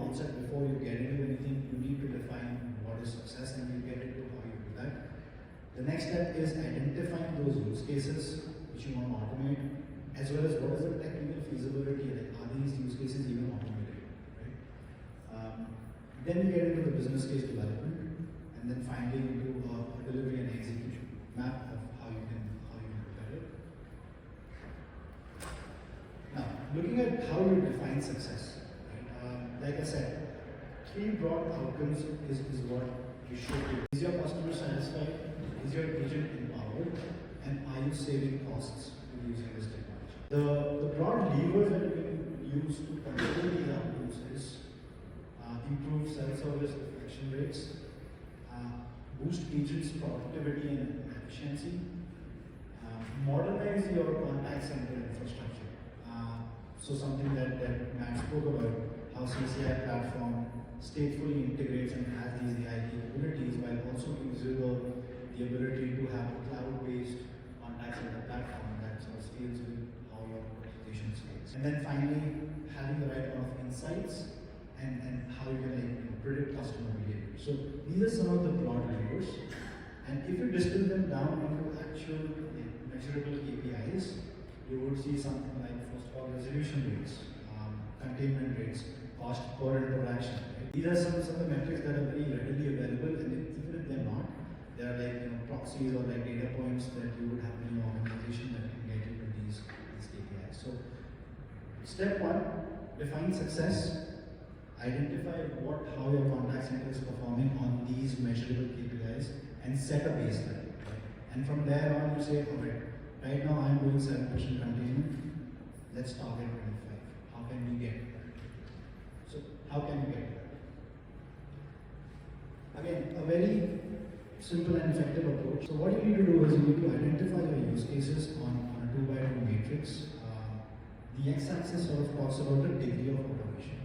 concept before you get into anything. You need to define what is success, and you get into how you do that. The next step is identifying those use cases which you want to automate, as well as what is the technical feasibility, like are these use cases even automated, right? Then you get into the business case development, and then finally into a delivery and execution map of how you can prepare it. Now, looking at how you define success, right? Like I said, 3 broad outcomes is what you should do. Is your customer satisfied? Is your agent empowered? And are you saving costs with using this technology? The broad levers that you can use to control these outcomes is improve self-service deflection rates, boost agents' productivity and efficiency, modernize your contact center infrastructure. So something that Matt spoke about, how CCI platform statefully integrates and has these AI capabilities while also gives you the ability to have a cloud-based contact center platform that sort of scales with how your organization scales. And then finally, having the right amount of insights and how you can predict customer behavior. So these are some of the broad levers. And if you distill them down into actual measurable KPIs, you would see something like, first of all, resolution rates, containment rates, cost per interaction. Right? These are some of the metrics that are very readily available, and even if they're not, they are like proxies or like data points that you would have in your organization that can get into these KPIs. So step 1, define success. Identify how your contact center is performing on these measurable KPIs and set a baseline. Right? And from there on, you say, all right now I'm doing 7% containment. Let's target 25. How can we get there? So how can you get there? Again, a very simple and effective approach. So what you need to do is you need to identify your use cases on a 2x2 matrix. The x-axis sort of talks about the degree of automation.